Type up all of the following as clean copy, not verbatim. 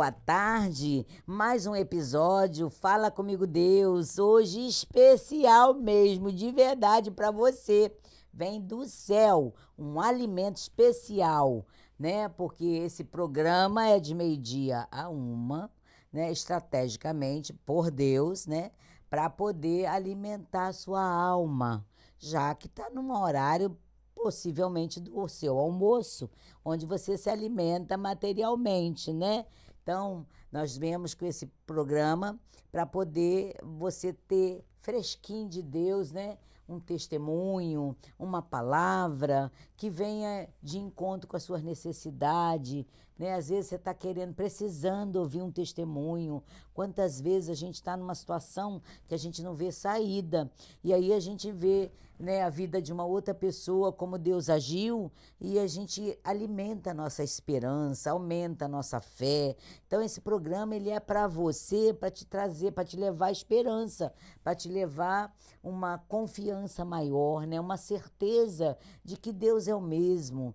boa tarde. Mais um episódio Fala Comigo Deus. Hoje especial mesmo, de verdade para você. Vem do céu, um alimento especial, né? Porque esse programa é de meio-dia a uma, né? Estrategicamente por Deus, né? Para poder alimentar a sua alma, já que está num horário possivelmente do seu almoço, onde você se alimenta materialmente, né? Então, nós viemos com esse programa para poder você ter fresquinho de Deus, né? Um testemunho, uma palavra que venha de encontro com as suas necessidades, né? Às vezes você está querendo, precisando ouvir um testemunho. Quantas vezes a gente está numa situação que a gente não vê saída, e aí a gente vê, né, a vida de uma outra pessoa, como Deus agiu, e a gente alimenta a nossa esperança, aumenta a nossa fé. Então esse programa ele é para você, para te trazer, para te levar esperança, para te levar uma confiança maior, né, uma certeza de que Deus é o mesmo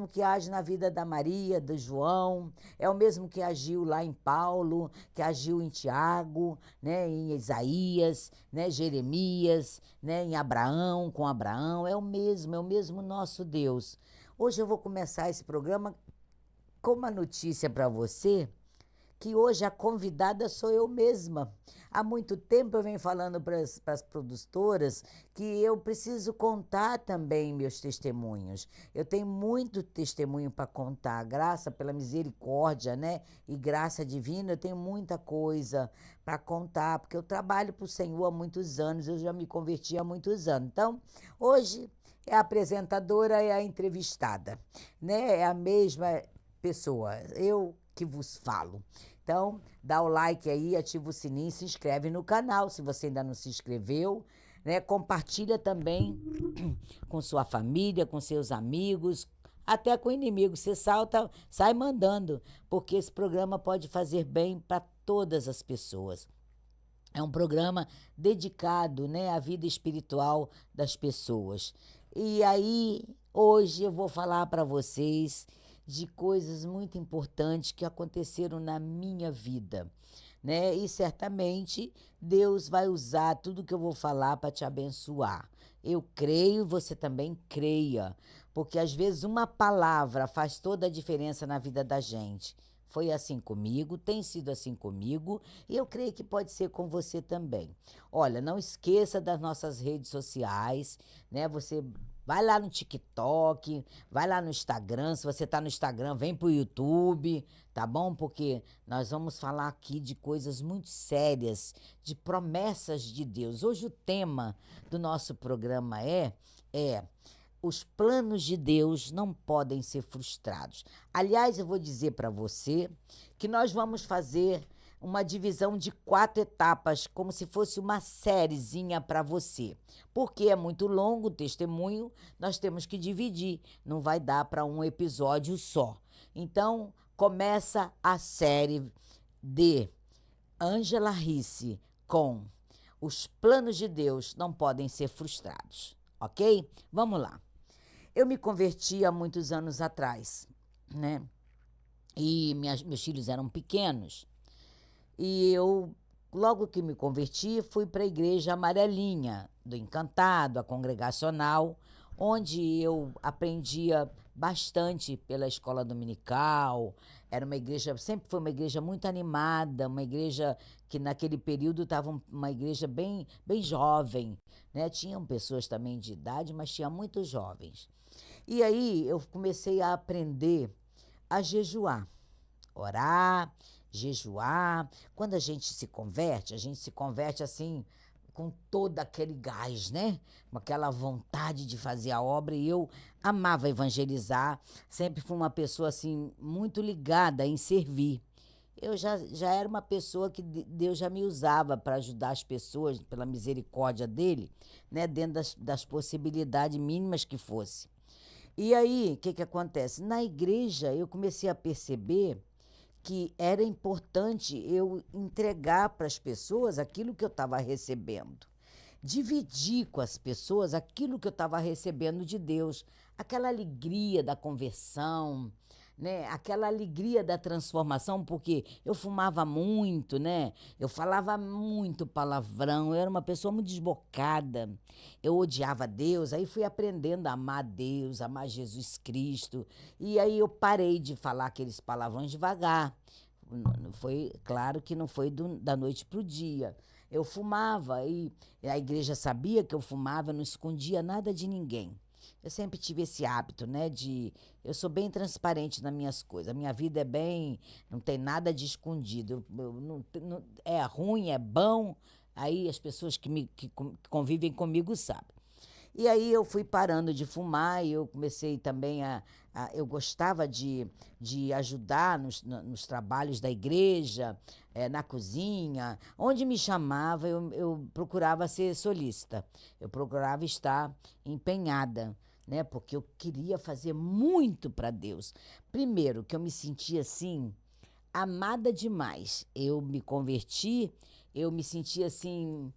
que age na vida da Maria, do João, é o mesmo que agiu lá em Paulo, que agiu em Tiago, né, em Isaías, né, Jeremias, né, em Abraão, com Abraão, é o mesmo nosso Deus. Hoje eu vou começar esse programa com uma notícia para você, que hoje a convidada sou eu mesma. Há muito tempo eu venho falando para as produtoras que eu preciso contar também meus testemunhos. Eu tenho muito testemunho para contar, graça pela misericórdia, né? E graça divina, eu tenho muita coisa para contar, porque eu trabalho para o Senhor há muitos anos, eu já me converti há muitos anos. Então, hoje é a apresentadora e a entrevistada, né? É a mesma pessoa, eu que vos falo. Então, dá o like aí, ativa o sininho, se inscreve no canal se você ainda não se inscreveu, né? Compartilha também com sua família, com seus amigos, até com o inimigo. Você salta, sai mandando, porque esse programa pode fazer bem para todas as pessoas. É um programa dedicado, né, à vida espiritual das pessoas. E aí, hoje eu vou falar para vocês de coisas muito importantes que aconteceram na minha vida, né? E certamente Deus vai usar tudo que eu vou falar para te abençoar. Eu creio, você também creia, porque às vezes uma palavra faz toda a diferença na vida da gente. Foi assim comigo, tem sido assim comigo, e eu creio que pode ser com você também. Olha, não esqueça das nossas redes sociais, né? Você vai lá no TikTok, vai lá no Instagram. Se você está no Instagram, vem pro YouTube, tá bom? Porque nós vamos falar aqui de coisas muito sérias, de promessas de Deus. Hoje o tema do nosso programa é os planos de Deus não podem ser frustrados. Aliás, eu vou dizer para você que nós vamos fazer uma divisão de 4 etapas, como se fosse uma sériezinha para você. Porque é muito longo o testemunho, nós temos que dividir, não vai dar para um episódio só. Então, começa a série de Ângela Risse com Os planos de Deus não podem ser frustrados, ok? Vamos lá. Eu me converti há muitos anos atrás, né? E meus filhos eram pequenos. E eu, logo que me converti, fui para a igreja amarelinha, do Encantado, a congregacional, onde eu aprendia bastante pela escola dominical. Era uma igreja, sempre foi uma igreja muito animada, uma igreja que naquele período estava uma igreja bem jovem, né? Tinham pessoas também de idade, mas tinha muitos jovens. E aí eu comecei a aprender a jejuar, orar, jejuar. Quando a gente se converte assim, com todo aquele gás, né? Com aquela vontade de fazer a obra. E eu amava evangelizar, sempre fui uma pessoa assim, muito ligada em servir. Eu já era uma pessoa que Deus já me usava para ajudar as pessoas, pela misericórdia dele, né? Dentro das possibilidades mínimas que fosse. E aí, o que acontece? Na igreja, eu comecei a perceber que era importante eu entregar para as pessoas aquilo que eu estava recebendo. Dividir com as pessoas aquilo que eu estava recebendo de Deus. Aquela alegria da conversão, né? Aquela alegria da transformação, porque eu fumava muito, né? Eu falava muito palavrão, eu era uma pessoa muito desbocada. Eu odiava Deus, aí fui aprendendo a amar Deus, amar Jesus Cristo. E aí eu parei de falar aqueles palavrões devagar. Foi, claro que não foi da noite para o dia. Eu fumava e a igreja sabia que eu fumava, eu não escondia nada de ninguém. Eu sempre tive esse hábito, né, eu sou bem transparente nas minhas coisas. A minha vida é bem, não tem nada de escondido. É ruim, é bom. Aí as pessoas que convivem comigo sabem. E aí eu fui parando de fumar e eu comecei também eu gostava de ajudar nos trabalhos da igreja, na cozinha. Onde me chamava, eu procurava ser solícita. Eu procurava estar empenhada, né? Porque eu queria fazer muito para Deus. Primeiro, que eu me sentia assim, amada demais. Eu me converti, eu me sentia assim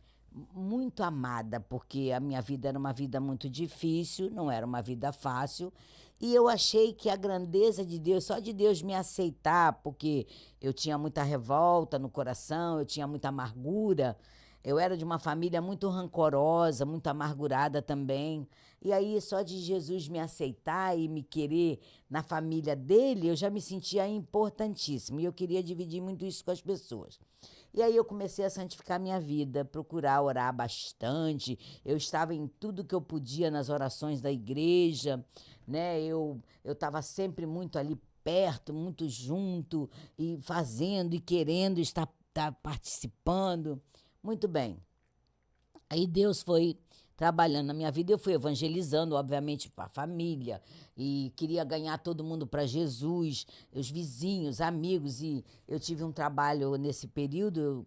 muito amada, porque a minha vida era uma vida muito difícil, não era uma vida fácil, e eu achei que a grandeza de Deus, só de Deus me aceitar, porque eu tinha muita revolta no coração, eu tinha muita amargura, eu era de uma família muito rancorosa, muito amargurada também. E aí, só de Jesus me aceitar e me querer na família dele, eu já me sentia importantíssima. E eu queria dividir muito isso com as pessoas. E aí eu comecei a santificar minha vida, procurar orar bastante. Eu estava em tudo que eu podia nas orações da igreja, né? Eu estava sempre muito ali perto, muito junto, e fazendo e querendo estar participando. Muito bem. Aí Deus foi trabalhando na minha vida, eu fui evangelizando, obviamente, para a família, e queria ganhar todo mundo para Jesus, os vizinhos, amigos, e eu tive um trabalho nesse período,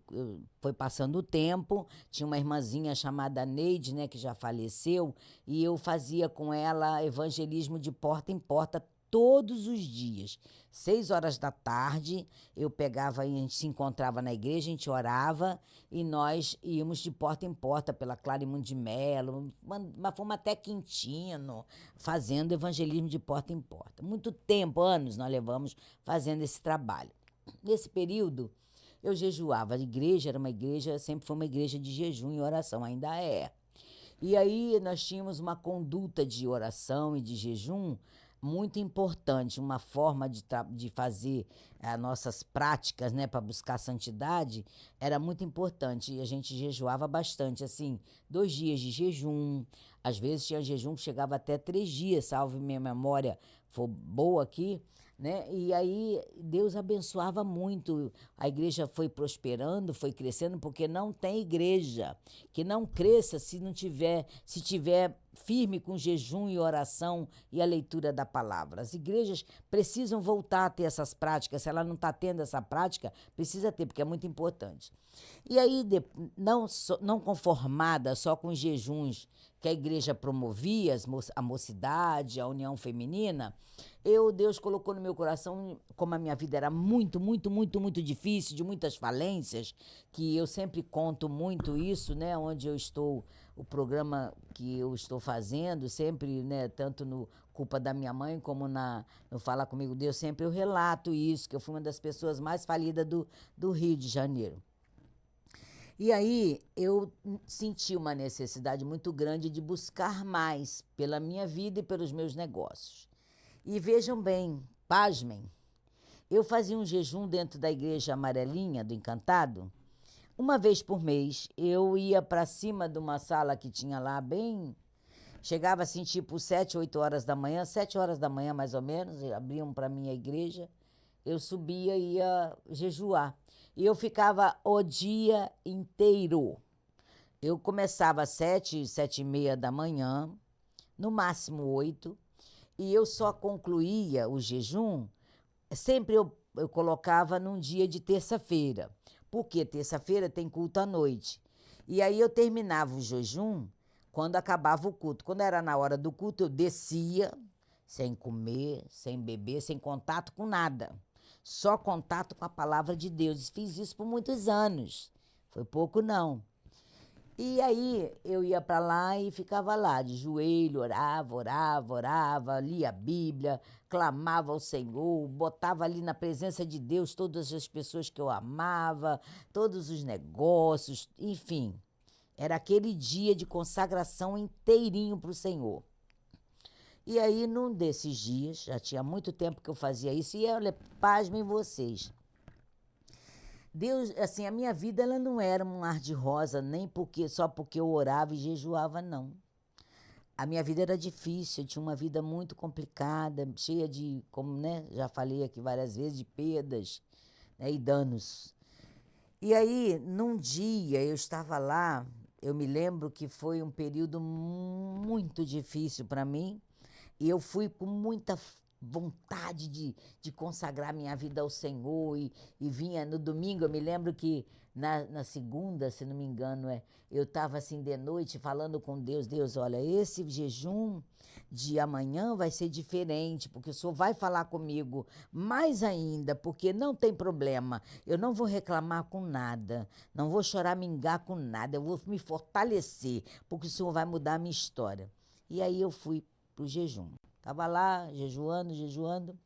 foi passando o tempo, tinha uma irmãzinha chamada Neide, né, que já faleceu, e eu fazia com ela evangelismo de porta em porta todos os dias. 6 horas da tarde, eu pegava, a gente se encontrava na igreja, a gente orava e nós íamos de porta em porta pela Clarimundo de Melo, mas fomos até Quintino, fazendo evangelismo de porta em porta. Muito tempo, anos, nós levamos fazendo esse trabalho. Nesse período, eu jejuava. A igreja era uma igreja, sempre foi uma igreja de jejum e oração, ainda é. E aí nós tínhamos uma conduta de oração e de jejum muito importante, uma forma de fazer as nossas práticas, né, para buscar santidade, era muito importante. E a gente jejuava bastante, assim, 2 dias de jejum, às vezes tinha jejum que chegava até 3 dias, salvo minha memória for boa aqui, né? E aí Deus abençoava muito. A igreja foi prosperando, foi crescendo, porque não tem igreja que não cresça se tiver firme com jejum e oração e a leitura da palavra. As igrejas precisam voltar a ter essas práticas. Se ela não está tendo essa prática, precisa ter, porque é muito importante. E aí, não conformada só com os jejuns que a igreja promovia, a mocidade, a união feminina, Deus colocou no meu coração, como a minha vida era muito, muito, muito, muito difícil, de muitas falências, que eu sempre conto muito isso, né, onde eu estou, o programa que eu estou fazendo, sempre, né, tanto no Culpa da Minha Mãe, como no Fala Comigo Deus, sempre eu relato isso, que eu fui uma das pessoas mais falidas do Rio de Janeiro. E aí eu senti uma necessidade muito grande de buscar mais pela minha vida e pelos meus negócios. E vejam bem, pasmem, eu fazia um jejum dentro da igreja amarelinha do Encantado. Uma vez por mês, eu ia para cima de uma sala que tinha lá bem. Chegava assim, tipo 7, 8 horas da manhã, 7 horas da manhã mais ou menos, abriam para mim a igreja. Eu subia e ia jejuar. E eu ficava o dia inteiro. Eu começava às 7, 7h30 da manhã, no máximo 8, e eu só concluía o jejum, sempre eu colocava num dia de terça-feira, porque terça-feira tem culto à noite. E aí eu terminava o jejum quando acabava o culto. Quando era na hora do culto, eu descia, sem comer, sem beber, sem contato com nada. Só contato com a palavra de Deus. Fiz isso por muitos anos. Foi pouco, não. E aí eu ia para lá e ficava lá, de joelho, orava, orava, orava, lia a Bíblia, clamava ao Senhor, botava ali na presença de Deus todas as pessoas que eu amava, todos os negócios, enfim. Era aquele dia de consagração inteirinho para o Senhor. E aí, num desses dias, já tinha muito tempo que eu fazia isso, e olha, pasmem vocês. Deus, assim, a minha vida ela não era um mar de rosa, nem só porque eu orava e jejuava, não. A minha vida era difícil, eu tinha uma vida muito complicada, cheia de, como né, já falei aqui várias vezes, de perdas, né, e danos. E aí, num dia, eu estava lá, eu me lembro que foi um período muito difícil para mim, e eu fui com muita vontade de consagrar minha vida ao Senhor e vinha no domingo, eu me lembro que na segunda, se não me engano, eu estava assim de noite falando com Deus, Deus, olha, esse jejum de amanhã vai ser diferente, porque o Senhor vai falar comigo mais ainda, porque não tem problema, eu não vou reclamar com nada, não vou choramingar com nada, eu vou me fortalecer, porque o Senhor vai mudar a minha história. E aí eu fui para o jejum. Estava lá, jejuando,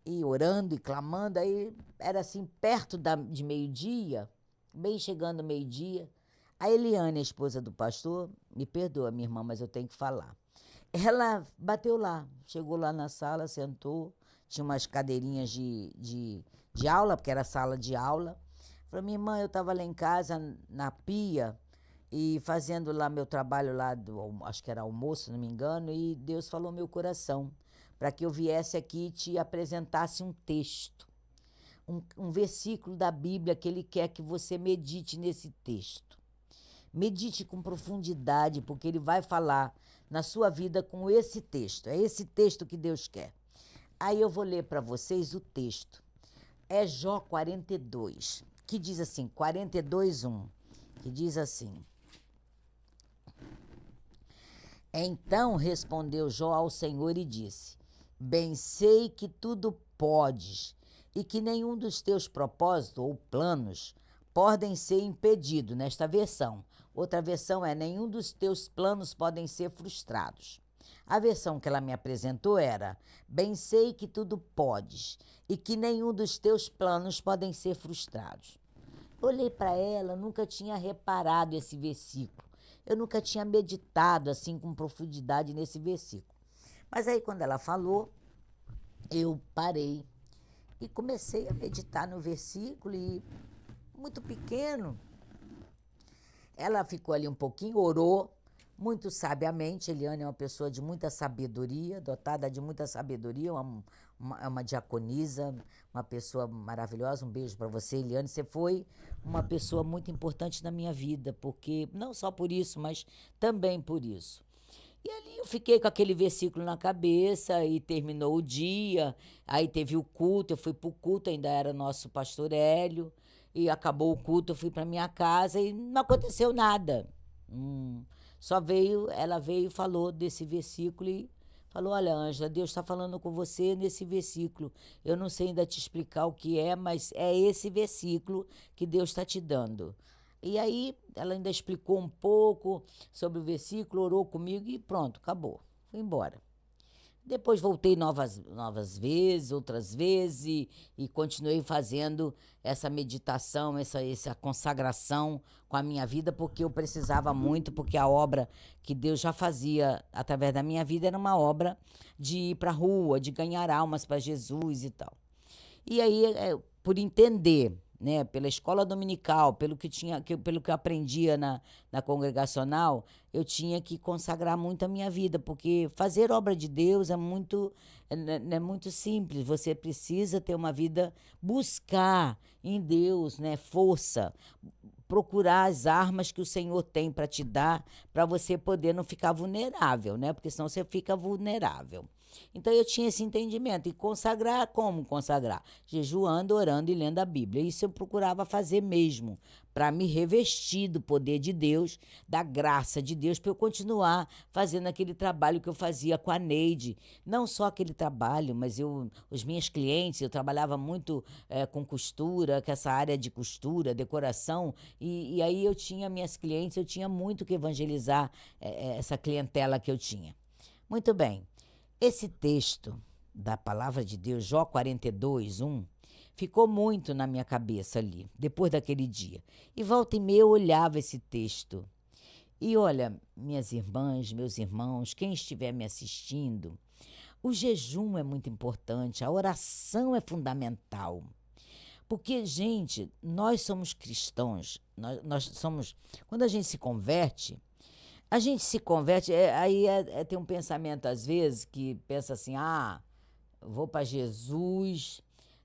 e orando e clamando. Aí era assim, perto de meio-dia, bem chegando meio-dia. A Eliane, a esposa do pastor, me perdoa, minha irmã, mas eu tenho que falar. Ela bateu lá, chegou lá na sala, sentou, tinha umas cadeirinhas de aula, porque era sala de aula. Falou, minha irmã, eu estava lá em casa, na pia, e fazendo lá meu trabalho lá, acho que era almoço, não me engano, e Deus falou meu coração, para que eu viesse aqui e te apresentasse um texto, um versículo da Bíblia que Ele quer que você medite nesse texto. Medite com profundidade, porque Ele vai falar na sua vida com esse texto. É esse texto que Deus quer. Aí eu vou ler para vocês o texto. É Jó 42, que diz assim, 42:1, que diz assim: Então respondeu Jó ao Senhor e disse: Bem sei que tudo podes e que nenhum dos teus propósitos ou planos podem ser impedidos, nesta versão. Outra versão é: nenhum dos teus planos podem ser frustrados. A versão que ela me apresentou era: Bem sei que tudo podes e que nenhum dos teus planos podem ser frustrados. Olhei para ela, nunca tinha reparado esse versículo. Eu nunca tinha meditado assim com profundidade nesse versículo. Mas aí quando ela falou, eu parei e comecei a meditar no versículo e muito pequeno. Ela ficou ali um pouquinho, orou muito sabiamente. Eliane é uma pessoa de muita sabedoria, dotada de muita sabedoria, uma diaconisa, uma pessoa maravilhosa. Um beijo para você, Eliane. Você foi uma pessoa muito importante na minha vida, porque não só por isso, mas também por isso. E ali eu fiquei com aquele versículo na cabeça e terminou o dia, aí teve o culto, eu fui para o culto, ainda era nosso pastor Hélio, e acabou o culto, eu fui para minha casa e não aconteceu nada. Ela veio e falou desse versículo e falou, olha, Ângela, Deus está falando com você nesse versículo. Eu não sei ainda te explicar o que é, mas é esse versículo que Deus está te dando. E aí ela ainda explicou um pouco sobre o versículo, orou comigo e pronto, acabou. Fui embora. Depois voltei novas vezes, outras vezes, e continuei fazendo essa meditação, essa consagração com a minha vida, porque eu precisava muito, porque a obra que Deus já fazia através da minha vida era uma obra de ir para a rua, de ganhar almas para Jesus e tal. E aí, por entender, né, pela escola dominical, pelo que eu aprendia na congregacional, eu tinha que consagrar muito a minha vida, porque fazer obra de Deus é muito simples. Você precisa ter uma vida, buscar em Deus, né, força, procurar as armas que o Senhor tem para te dar, para você poder não ficar vulnerável, né? Porque senão você fica vulnerável. Então eu tinha esse entendimento. E consagrar, como consagrar? Jejuando, orando e lendo a Bíblia. Isso eu procurava fazer mesmo, para me revestir do poder de Deus, da graça de Deus, para eu continuar fazendo aquele trabalho que eu fazia com a Neide. Não só aquele trabalho, mas os meus clientes, eu trabalhava muito com costura, com essa área de costura, decoração, e aí eu tinha minhas clientes, eu tinha muito que evangelizar essa clientela que eu tinha. Muito bem, esse texto da palavra de Deus, Jó 42, 1, ficou muito na minha cabeça ali, depois daquele dia. E volta e meia eu olhava esse texto. E olha, minhas irmãs, meus irmãos, quem estiver me assistindo, o jejum é muito importante, a oração é fundamental. Porque, gente, nós somos cristãos, nós somos. Quando a gente se converte, tem um pensamento às vezes que pensa assim: vou para Jesus,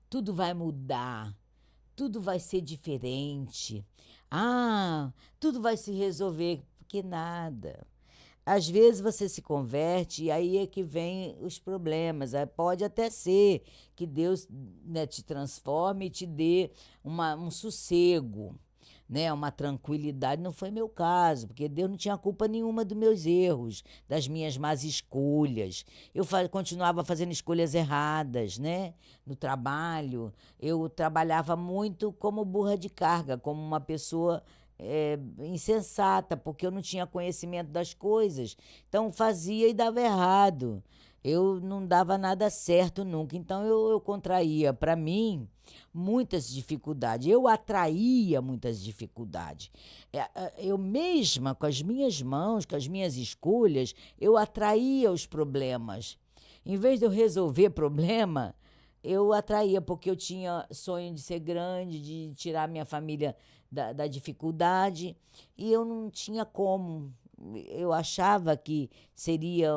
tudo vai mudar, tudo vai ser diferente, tudo vai se resolver, porque nada. Às vezes você se converte e aí é que vem os problemas. Pode até ser que Deus, né, te transforme e te dê um sossego, né, uma tranquilidade. Não foi meu caso, porque Deus não tinha culpa nenhuma dos meus erros, das minhas más escolhas. Eu continuava fazendo escolhas erradas, né, no trabalho. Eu trabalhava muito como burra de carga, como uma pessoa insensata, porque eu não tinha conhecimento das coisas. Então fazia e dava errado. Eu não dava nada certo nunca. Então eu contraía para mim muitas dificuldades. Eu atraía muitas dificuldades. Eu mesma, com as minhas mãos, com as minhas escolhas, eu atraía os problemas. Em vez de eu resolver problema, eu atraía, porque eu tinha sonho de ser grande, de tirar minha família da dificuldade, e eu não tinha como. Eu achava que seria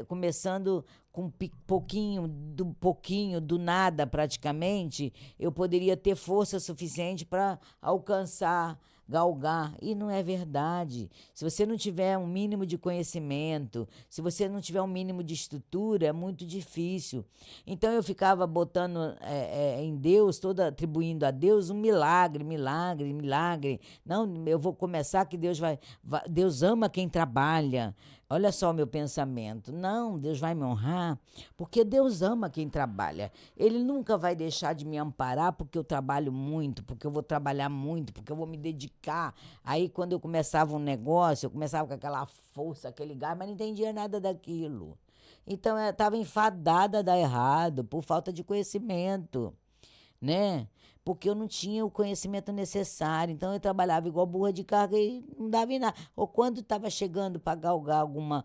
começando com pouquinho, do nada praticamente, eu poderia ter força suficiente para alcançar, galgar. E não é verdade. Se você não tiver um mínimo de conhecimento, se você não tiver um mínimo de estrutura, é muito difícil. Então eu ficava botando em Deus, toda atribuindo a Deus um milagre, milagre, milagre. Não, eu vou começar que Deus ama quem trabalha. Olha só o meu pensamento. Não, Deus vai me honrar, porque Deus ama quem trabalha. Ele nunca vai deixar de me amparar porque eu trabalho muito, porque eu vou trabalhar muito, porque eu vou me dedicar. Aí, quando eu começava um negócio, eu começava com aquela força, aquele gás, mas não entendia nada daquilo. Então, eu estava enfadada a dar errado por falta de conhecimento, né? Porque eu não tinha o conhecimento necessário. Então, eu trabalhava igual burra de carga e não dava em nada. Ou quando estava chegando para galgar alguma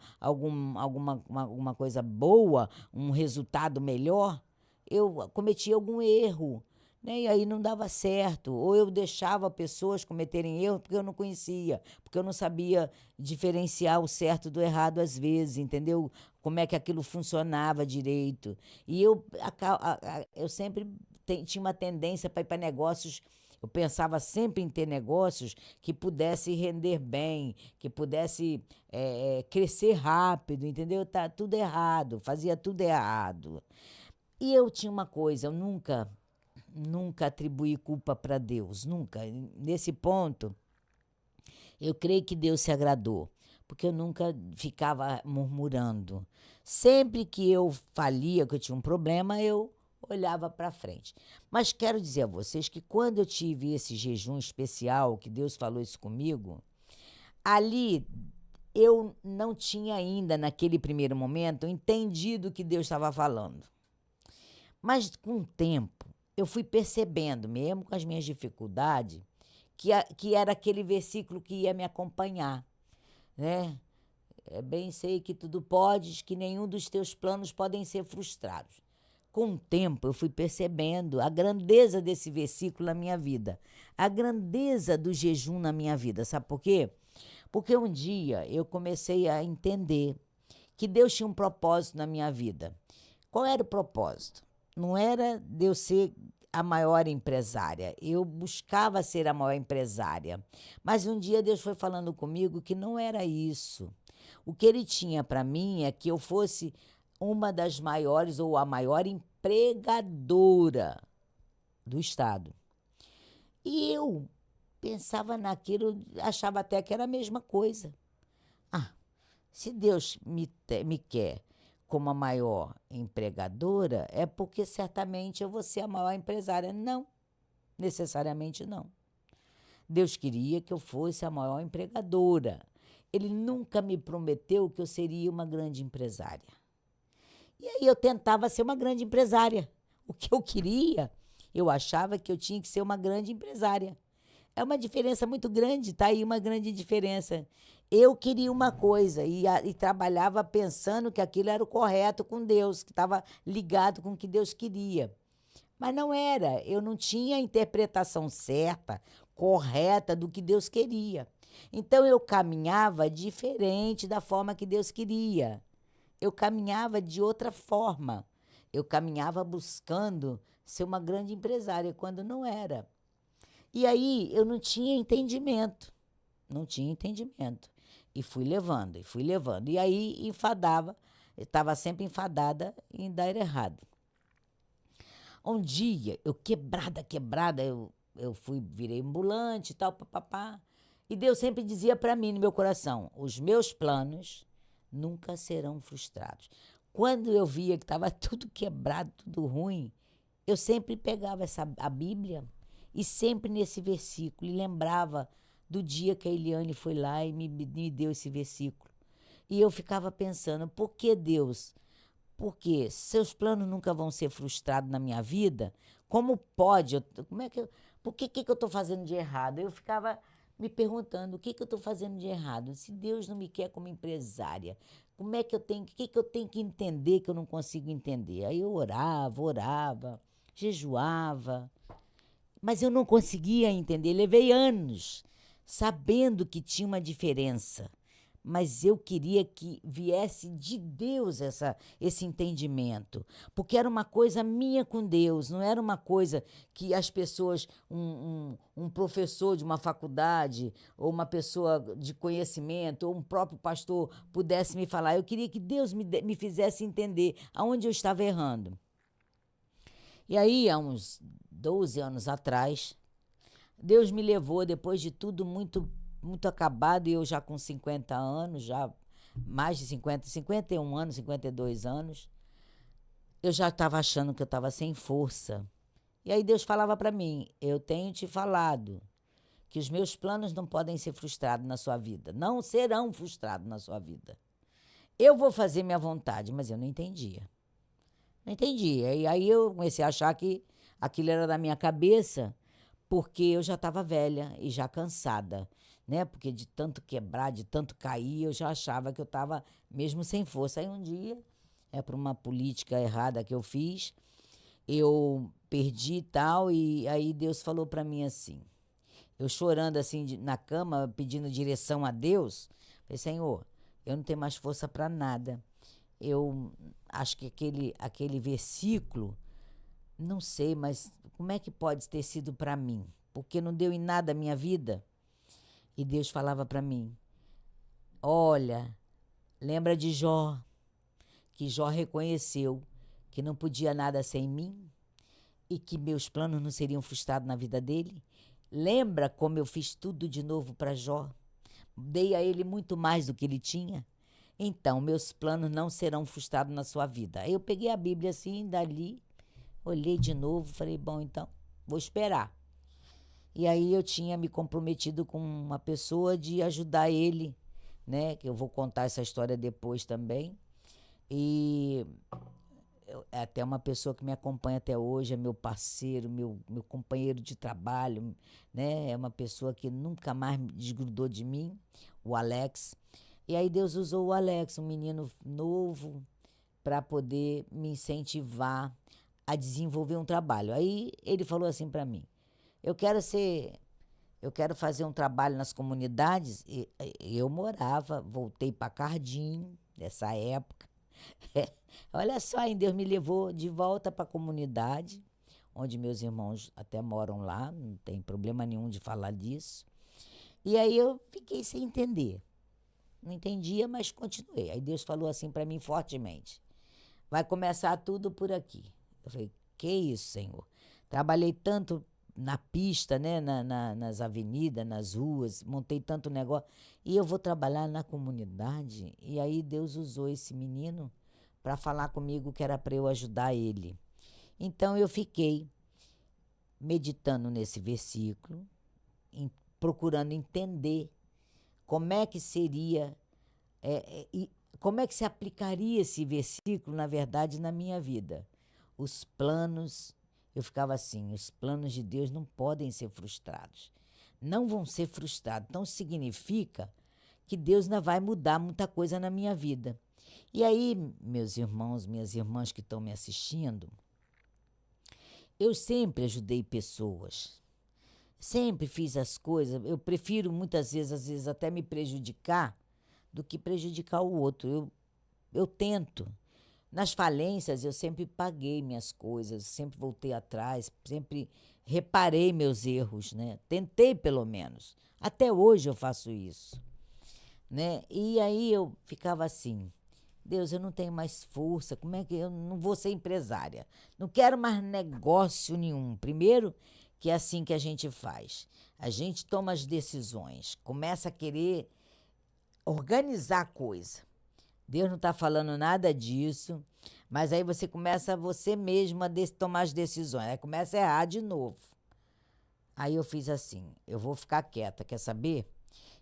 coisa boa, um resultado melhor, eu cometia algum erro, né? E aí não dava certo. Ou eu deixava pessoas cometerem erro porque eu não conhecia, porque eu não sabia diferenciar o certo do errado às vezes, entendeu? Como é que aquilo funcionava direito. E eu sempre tinha uma tendência para ir para negócios. Eu pensava sempre em ter negócios que pudesse render bem, que pudesse crescer rápido, entendeu? Tá tudo errado, fazia tudo errado. E eu tinha uma coisa, eu nunca atribuí culpa para Deus, nunca. Nesse ponto, eu creio que Deus se agradou, porque eu nunca ficava murmurando. Sempre que eu falia, que eu tinha um problema, eu olhava para frente. Mas quero dizer a vocês que quando eu tive esse jejum especial, que Deus falou isso comigo, ali eu não tinha ainda, naquele primeiro momento, entendido o que Deus estava falando. Mas com o tempo, eu fui percebendo, mesmo com as minhas dificuldades, que era aquele versículo que ia me acompanhar, né? Bem sei que tudo podes, que nenhum dos teus planos podem ser frustrados. Com o tempo, eu fui percebendo a grandeza desse versículo na minha vida, a grandeza do jejum na minha vida. Sabe por quê? Porque um dia eu comecei a entender que Deus tinha um propósito na minha vida. Qual era o propósito? Não era de eu ser a maior empresária. Eu buscava ser a maior empresária. Mas um dia Deus foi falando comigo que não era isso. O que ele tinha para mim é que eu fosse uma das maiores ou a maior empregadora do estado. E eu pensava naquilo, achava até que era a mesma coisa. Ah, se Deus me quer como a maior empregadora, é porque certamente eu vou ser a maior empresária. Não, necessariamente não. Deus queria que eu fosse a maior empregadora. Ele nunca me prometeu que eu seria uma grande empresária. E aí eu tentava ser uma grande empresária. O que eu queria, eu achava que eu tinha que ser uma grande empresária. É uma diferença muito grande, tá aí uma grande diferença. Eu queria uma coisa e trabalhava pensando que aquilo era o correto com Deus, que estava ligado com o que Deus queria. Mas não era, eu não tinha a interpretação certa, correta do que Deus queria. Então eu caminhava diferente da forma que Deus queria. Eu caminhava de outra forma. Eu caminhava buscando ser uma grande empresária, quando não era. E aí eu não tinha entendimento. Não tinha entendimento. E fui levando, e fui levando. E aí enfadava, estava sempre enfadada em dar errado. Um dia, eu quebrada, eu virei ambulante e tal, papapá. E Deus sempre dizia para mim no meu coração: os meus planos nunca serão frustrados. Quando eu via que estava tudo quebrado, tudo ruim, eu sempre pegava a Bíblia e sempre nesse versículo, e lembrava do dia que a Eliane foi lá e me deu esse versículo. E eu ficava pensando: por que Deus? Porque seus planos nunca vão ser frustrados na minha vida? Como pode? Por que eu estou fazendo de errado? Eu ficava me perguntando: o que eu estou fazendo de errado? Se Deus não me quer como empresária, como é que eu tenho, o que eu tenho que entender que eu não consigo entender? Aí eu orava, jejuava, mas eu não conseguia entender. Levei anos sabendo que tinha uma diferença, mas eu queria que viesse de Deus esse entendimento, porque era uma coisa minha com Deus, não era uma coisa que as pessoas, um professor de uma faculdade, ou uma pessoa de conhecimento, ou um próprio pastor pudesse me falar. Eu queria que Deus me fizesse entender aonde eu estava errando. E aí, há uns 12 anos atrás, Deus me levou, depois de tudo muito, muito acabado, e eu já com 50 anos, já mais de 50, 51 anos, 52 anos, eu já estava achando que eu estava sem força. E aí Deus falava para mim: eu tenho te falado que os meus planos não podem ser frustrados na sua vida, não serão frustrados na sua vida. Eu vou fazer minha vontade, mas eu não entendia. Não entendia. E aí eu comecei a achar que aquilo era da minha cabeça, porque eu já estava velha e já cansada, né? Porque de tanto quebrar, de tanto cair, eu já achava que eu estava mesmo sem força. Aí um dia, por uma política errada que eu fiz, eu perdi e tal, e aí Deus falou para mim assim, eu chorando assim na cama, pedindo direção a Deus, falei: Senhor, eu não tenho mais força para nada. Eu acho que aquele versículo, não sei, mas como é que pode ter sido para mim? Porque não deu em nada a minha vida. E Deus falava para mim: olha, lembra de Jó, que Jó reconheceu que não podia nada sem mim e que meus planos não seriam frustrados na vida dele. Lembra como eu fiz tudo de novo para Jó? Dei a ele muito mais do que ele tinha. Então, meus planos não serão frustrados na sua vida. Aí eu peguei a Bíblia assim, dali, olhei de novo, falei: bom, então, vou esperar. E aí eu tinha me comprometido com uma pessoa de ajudar ele, né? Que eu vou contar essa história depois também. E é até uma pessoa que me acompanha até hoje, é meu parceiro, meu companheiro de trabalho, né? É uma pessoa que nunca mais me desgrudou de mim, o Alex. E aí Deus usou o Alex, um menino novo, para poder me incentivar a desenvolver um trabalho. Aí ele falou assim para mim: eu quero fazer um trabalho nas comunidades. E eu morava, voltei para Cardim, nessa época. Olha só, hein, Deus me levou de volta para a comunidade, onde meus irmãos até moram lá, não tem problema nenhum de falar disso. E aí eu fiquei sem entender. Não entendia, mas continuei. Aí Deus falou assim para mim fortemente: vai começar tudo por aqui. Eu falei, que isso, Senhor? Trabalhei tanto na pista, né, nas avenidas, nas ruas, montei tanto negócio, e eu vou trabalhar na comunidade? E aí Deus usou esse menino para falar comigo que era para eu ajudar ele. Então eu fiquei meditando nesse versículo, procurando entender como é que seria, e como é que se aplicaria esse versículo, na verdade, na minha vida. Os planos, eu ficava assim, os planos de Deus não podem ser frustrados. Não vão ser frustrados. Então significa que Deus ainda vai mudar muita coisa na minha vida. E aí, meus irmãos, minhas irmãs que estão me assistindo, eu sempre ajudei pessoas. Sempre fiz as coisas. Eu prefiro muitas vezes, às vezes, até me prejudicar do que prejudicar o outro. Eu tento. Nas falências, eu sempre paguei minhas coisas, sempre voltei atrás, sempre reparei meus erros, né? Tentei, pelo menos. Até hoje eu faço isso, né? E aí eu ficava assim, Deus, eu não tenho mais força, como é que eu não vou ser empresária? Não quero mais negócio nenhum. Primeiro, que é assim que a gente faz. A gente toma as decisões, começa a querer organizar a coisa. Deus não está falando nada disso, mas aí você começa você mesmo a tomar as decisões, aí começa a errar de novo. Aí eu fiz assim, eu vou ficar quieta, quer saber?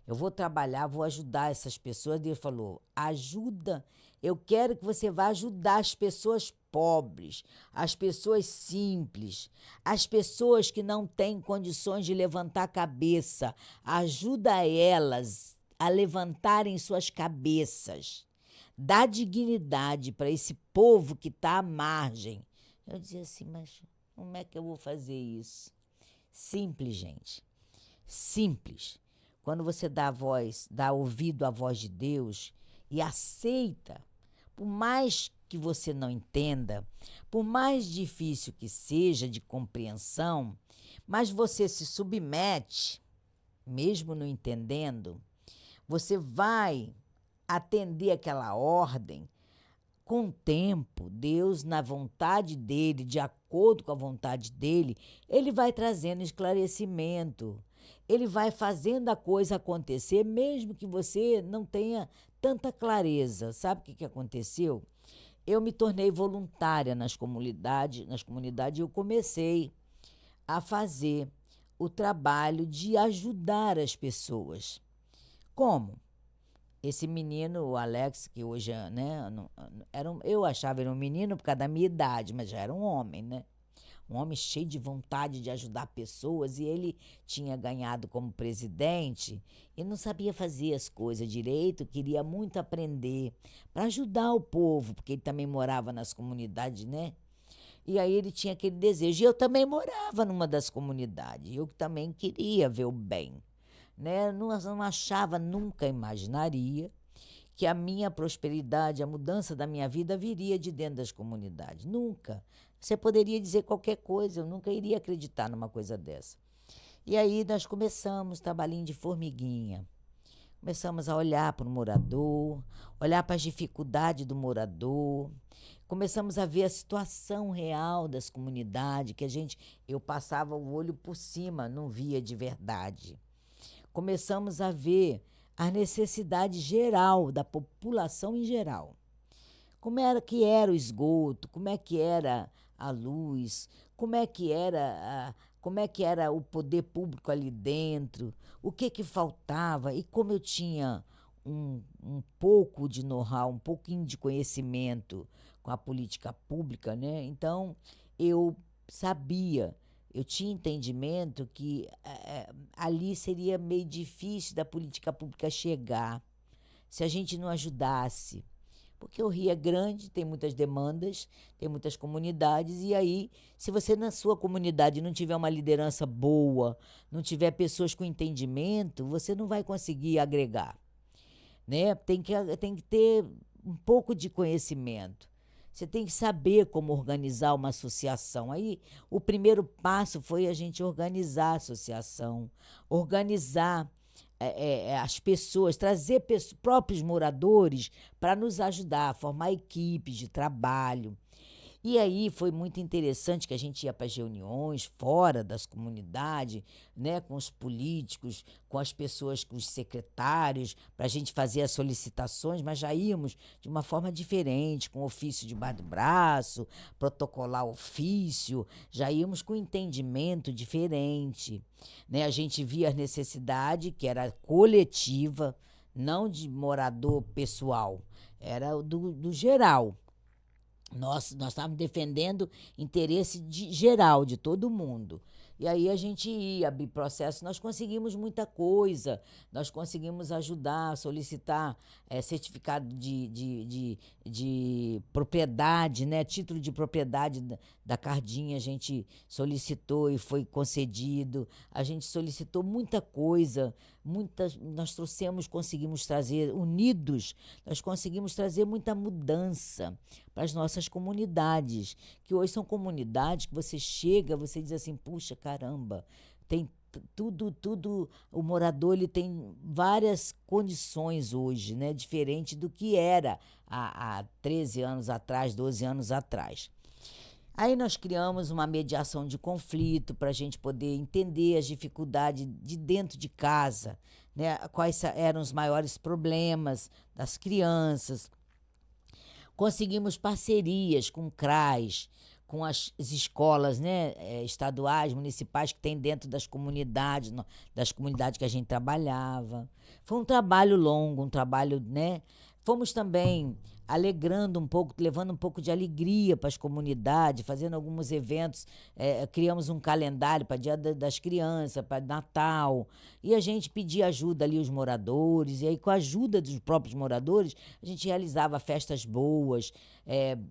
Eu vou trabalhar, vou ajudar essas pessoas. Deus falou, ajuda, eu quero que você vá ajudar as pessoas pobres, as pessoas simples, as pessoas que não têm condições de levantar a cabeça. Ajuda elas a levantarem suas cabeças. Dá dignidade para esse povo que está à margem. Eu dizia assim, mas como é que eu vou fazer isso? Simples, gente. Simples. Quando você dá voz, dá ouvido à voz de Deus e aceita, por mais que você não entenda, por mais difícil que seja de compreensão, mas você se submete, mesmo não entendendo, você vai atender aquela ordem. Com o tempo, Deus, na vontade dele, de acordo com a vontade dele, ele vai trazendo esclarecimento. Ele vai fazendo a coisa acontecer, mesmo que você não tenha tanta clareza. Sabe o que aconteceu? Eu me tornei voluntária nas comunidades, e eu comecei a fazer o trabalho de ajudar as pessoas. Como? Esse menino, o Alex, que hoje, né, eu achava ele um menino por causa da minha idade, mas já era um homem, né? Um homem cheio de vontade de ajudar pessoas, e ele tinha ganhado como presidente e não sabia fazer as coisas direito, queria muito aprender para ajudar o povo, porque ele também morava nas comunidades, né? E aí ele tinha aquele desejo. E eu também morava numa das comunidades, eu também queria ver o bem, né? Não achava, nunca imaginaria que a minha prosperidade, a mudança da minha vida viria de dentro das comunidades. Nunca. Você poderia dizer qualquer coisa, eu nunca iria acreditar numa coisa dessa. E aí nós começamos trabalhinho de formiguinha. Começamos a olhar para o morador, olhar para as dificuldades do morador. Começamos a ver a situação real das comunidades, que eu passava o olho por cima, não via de verdade. Começamos a ver a necessidade geral da população em geral. Como era que era o esgoto, como é que era a luz, como é que era o poder público ali dentro, o que faltava. E como eu tinha um pouco de know-how, um pouquinho de conhecimento com a política pública, né? Então eu sabia, eu tinha entendimento que ali seria meio difícil da política pública chegar se a gente não ajudasse. Porque o Rio é grande, tem muitas demandas, tem muitas comunidades, e aí, se você na sua comunidade não tiver uma liderança boa, não tiver pessoas com entendimento, você não vai conseguir agregar, né? Tem que ter um pouco de conhecimento. Você tem que saber como organizar uma associação. Aí, o primeiro passo foi a gente organizar a associação, organizar as pessoas, trazer próprios moradores para nos ajudar a formar equipes de trabalho. E aí foi muito interessante que a gente ia para as reuniões fora das comunidades, né, com os políticos, com as pessoas, com os secretários, para a gente fazer as solicitações, mas já íamos de uma forma diferente, com ofício debaixo do braço, protocolar ofício, já íamos com entendimento diferente. Né? A gente via a necessidade, que era coletiva, não de morador pessoal, era do geral. Nós estávamos defendendo interesse geral, de todo mundo. E aí a gente ia abrir processo, nós conseguimos muita coisa, nós conseguimos ajudar, solicitar certificado de propriedade, né? Título de propriedade da Cardinha, a gente solicitou e foi concedido, a gente solicitou muita coisa, nós conseguimos trazer, unidos, nós conseguimos trazer muita mudança para as nossas comunidades, que hoje são comunidades que você chega, você diz assim, puxa, caramba, tem tudo, o morador ele tem várias condições hoje, né, diferente do que era há 13 anos atrás, 12 anos atrás. Aí nós criamos uma mediação de conflito para a gente poder entender as dificuldades de dentro de casa, né? Quais eram os maiores problemas das crianças. Conseguimos parcerias com o CRAS, com as escolas, né, estaduais, municipais que tem dentro das comunidades que a gente trabalhava. Foi um trabalho longo, um trabalho, né? Fomos também alegrando um pouco, levando um pouco de alegria para as comunidades, fazendo alguns eventos, criamos um calendário para Dia das Crianças, para Natal, e a gente pedia ajuda ali aos moradores, e aí com a ajuda dos próprios moradores, a gente realizava festas boas,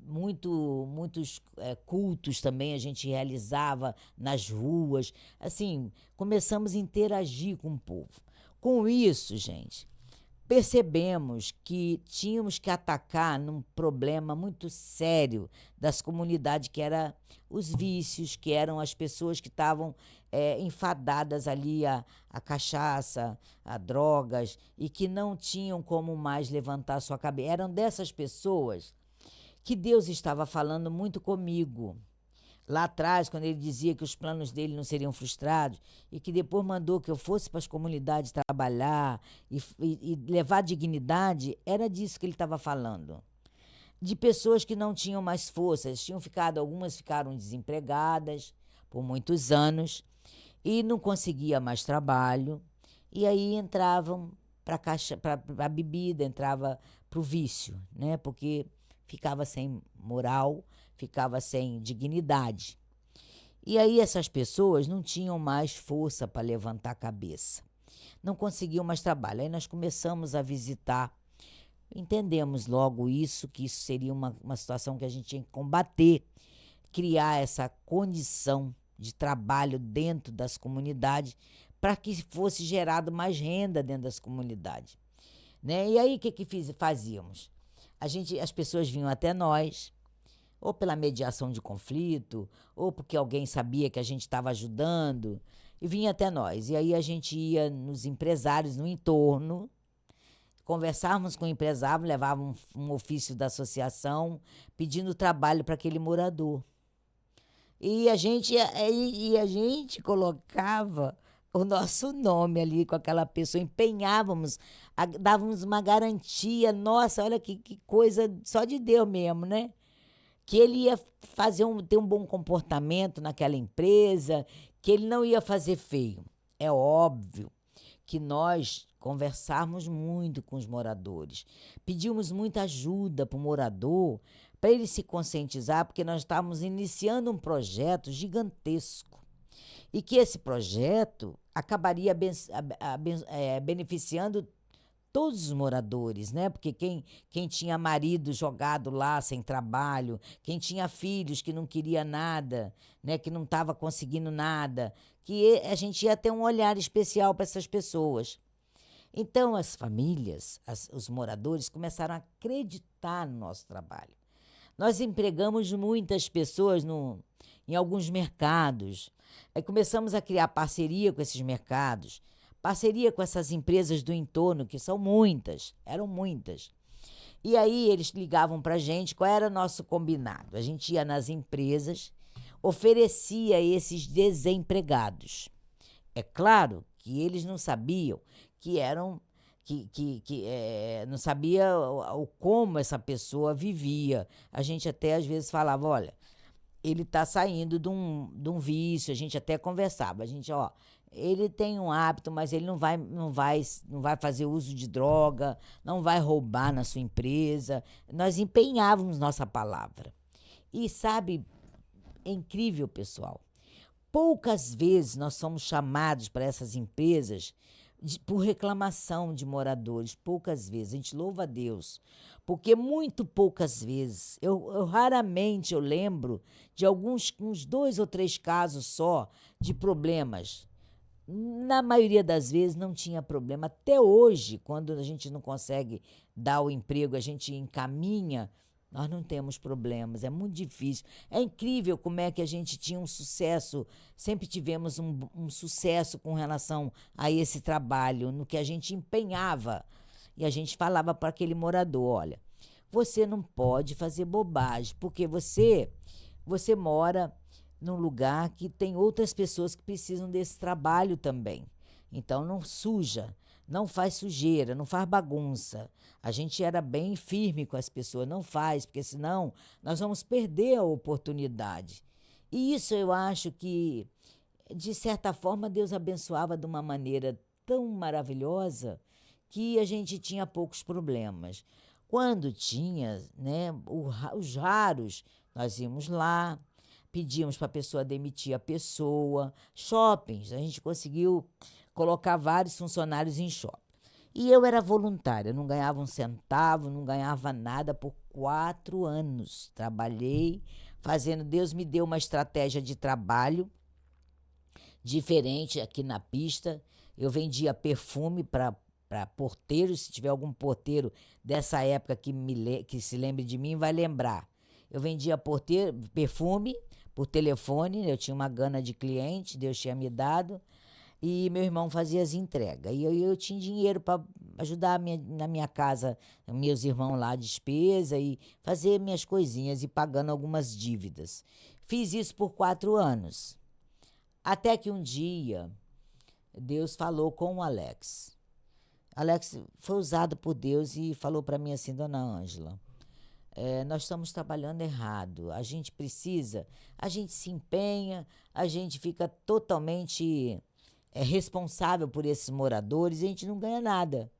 muitos cultos também a gente realizava nas ruas, assim, começamos a interagir com o povo. Com isso, gente, percebemos que tínhamos que atacar num problema muito sério das comunidades, que eram os vícios, que eram as pessoas que estavam enfadadas ali a cachaça, a drogas, e que não tinham como mais levantar sua cabeça. Eram dessas pessoas que Deus estava falando muito comigo. Lá atrás, quando ele dizia que os planos dele não seriam frustrados e que depois mandou que eu fosse para as comunidades trabalhar e levar dignidade, era disso que ele estava falando. De pessoas que não tinham mais forças, algumas ficaram desempregadas por muitos anos e não conseguia mais trabalho, e aí entravam para a bebida, entrava para o vício, né? Porque ficava sem moral, ficava sem dignidade. E aí essas pessoas não tinham mais força para levantar a cabeça, não conseguiam mais trabalho. Aí nós começamos a visitar, entendemos logo isso, que isso seria uma situação que a gente tinha que combater, criar essa condição de trabalho dentro das comunidades para que fosse gerado mais renda dentro das comunidades. Né? E aí o que fazíamos? As pessoas vinham até nós, ou pela mediação de conflito, ou porque alguém sabia que a gente estava ajudando, e vinha até nós. E aí a gente ia nos empresários no entorno, conversávamos com o empresário, levávamos um ofício da associação pedindo trabalho para aquele morador. E a gente colocava o nosso nome ali com aquela pessoa, empenhávamos, dávamos uma garantia, nossa, olha que coisa só de Deus mesmo, né? Que ele ia ter um bom comportamento naquela empresa, que ele não ia fazer feio. É óbvio que nós conversarmos muito com os moradores, pedimos muita ajuda para o morador, para ele se conscientizar, porque nós estávamos iniciando um projeto gigantesco e que esse projeto acabaria beneficiando todos os moradores, né? Porque quem tinha marido jogado lá sem trabalho, quem tinha filhos que não queria nada, né? Que não estava conseguindo nada, que a gente ia ter um olhar especial para essas pessoas. Então as famílias, os moradores começaram a acreditar no nosso trabalho. Nós empregamos muitas pessoas em alguns mercados. Aí começamos a criar parceria com esses mercados parceria com essas empresas do entorno, que são muitas, eram muitas. E aí eles ligavam para a gente, qual era o nosso combinado? A gente ia nas empresas, oferecia esses desempregados. É claro que eles não sabiam que eram, não sabia como essa pessoa vivia. A gente até às vezes falava, olha, ele está saindo de um vício, a gente até conversava, a gente, ó, ele tem um hábito, mas ele não vai fazer uso de droga, não vai roubar na sua empresa. Nós empenhávamos nossa palavra. E sabe, é incrível, pessoal. Poucas vezes nós somos chamados para essas empresas por reclamação de moradores, poucas vezes. A gente louva a Deus, porque muito poucas vezes. Eu raramente eu lembro de uns 2 ou 3 casos só de problemas. Na maioria das vezes não tinha problema. Até hoje, quando a gente não consegue dar o emprego, a gente encaminha, nós não temos problemas. É muito difícil. É incrível como é que a gente tinha um sucesso, sempre tivemos um sucesso com relação a esse trabalho, no que a gente empenhava. E a gente falava para aquele morador, olha, você não pode fazer bobagem, porque você mora num lugar que tem outras pessoas que precisam desse trabalho também. Então, não suja, não faz sujeira, não faz bagunça. A gente era bem firme com as pessoas, não faz, porque senão nós vamos perder a oportunidade. E isso eu acho que, de certa forma, Deus abençoava de uma maneira tão maravilhosa que a gente tinha poucos problemas. Quando tinha, né, os raros, nós íamos lá, pedíamos para a pessoa demitir a pessoa. Shoppings, a gente conseguiu colocar vários funcionários em shopping. E eu era voluntária, não ganhava um centavo, não ganhava nada por 4 anos. Trabalhei fazendo, Deus me deu uma estratégia de trabalho diferente aqui na pista. Eu vendia perfume para porteiros, se tiver algum porteiro dessa época que se lembre de mim, vai lembrar. Eu vendia perfume por telefone, eu tinha uma gana de cliente, Deus tinha me dado, e meu irmão fazia as entregas. E eu tinha dinheiro para ajudar na minha casa, meus irmãos lá, despesa, e fazer minhas coisinhas e pagando algumas dívidas. Fiz isso por 4 anos. Até que um dia, Deus falou com o Alex. Alex foi usado por Deus e falou para mim assim, Dona Ângela, nós estamos trabalhando errado, a gente se empenha, a gente fica totalmente responsável por esses moradores e a gente não ganha nada.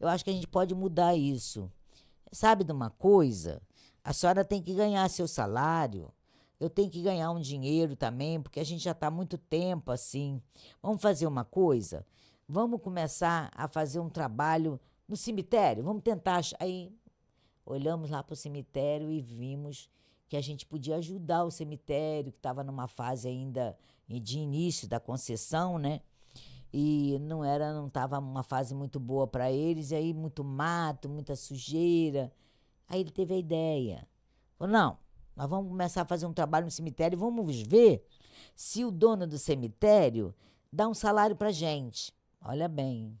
Eu acho que a gente pode mudar isso. Sabe de uma coisa? A senhora tem que ganhar seu salário, eu tenho que ganhar um dinheiro também, porque a gente já está há muito tempo assim. Vamos fazer uma coisa? Vamos começar a fazer um trabalho no cemitério? Vamos tentar. Aí olhamos lá para o cemitério e vimos que a gente podia ajudar o cemitério, que estava numa fase ainda de início da concessão, né? E não estava uma fase muito boa para eles, e aí muito mato, muita sujeira. Aí ele teve a ideia. Falou, não, nós vamos começar a fazer um trabalho no cemitério e vamos ver se o dono do cemitério dá um salário para gente. Olha bem,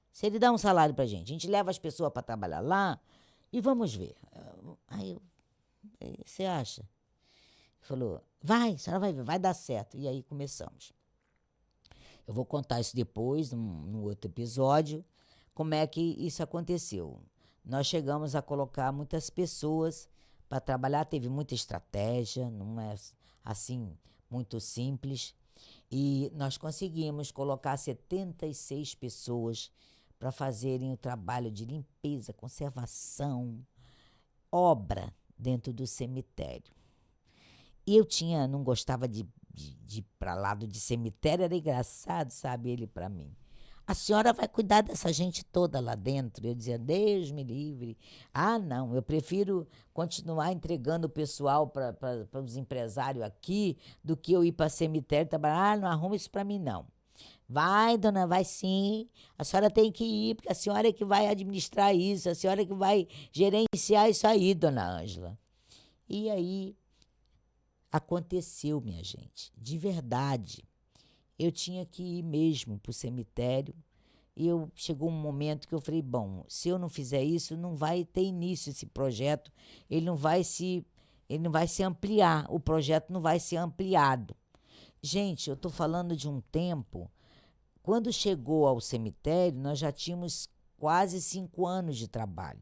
se ele dá um salário para a gente leva as pessoas para trabalhar lá e vamos ver. Aí você acha? Ele falou, a senhora vai ver, vai dar certo. E aí começamos. Eu vou contar isso depois, num outro episódio, como é que isso aconteceu. Nós chegamos a colocar muitas pessoas para trabalhar, teve muita estratégia, não é assim muito simples. E nós conseguimos colocar 76 pessoas para fazerem o trabalho de limpeza, conservação, obra dentro do cemitério. E eu não gostava de ir para lado de cemitério, era engraçado, sabe, ele para mim. A senhora vai cuidar dessa gente toda lá dentro? Eu dizia, Deus me livre. Ah, não, eu prefiro continuar entregando o pessoal para os empresários aqui do que eu ir para cemitério trabalhar. Ah, não arruma isso para mim, não. Vai, dona, vai sim. A senhora tem que ir, porque a senhora é que vai administrar isso, a senhora é que vai gerenciar isso aí, dona Ângela. E aí aconteceu, minha gente, de verdade. eu tinha que ir mesmo para o cemitério. E chegou um momento que eu falei, bom, se eu não fizer isso, não vai ter início esse projeto, ele não vai se ampliar, o projeto não vai ser ampliado. Gente, eu estou falando de um tempo, quando chegou ao cemitério, nós já tínhamos quase 5 anos de trabalho.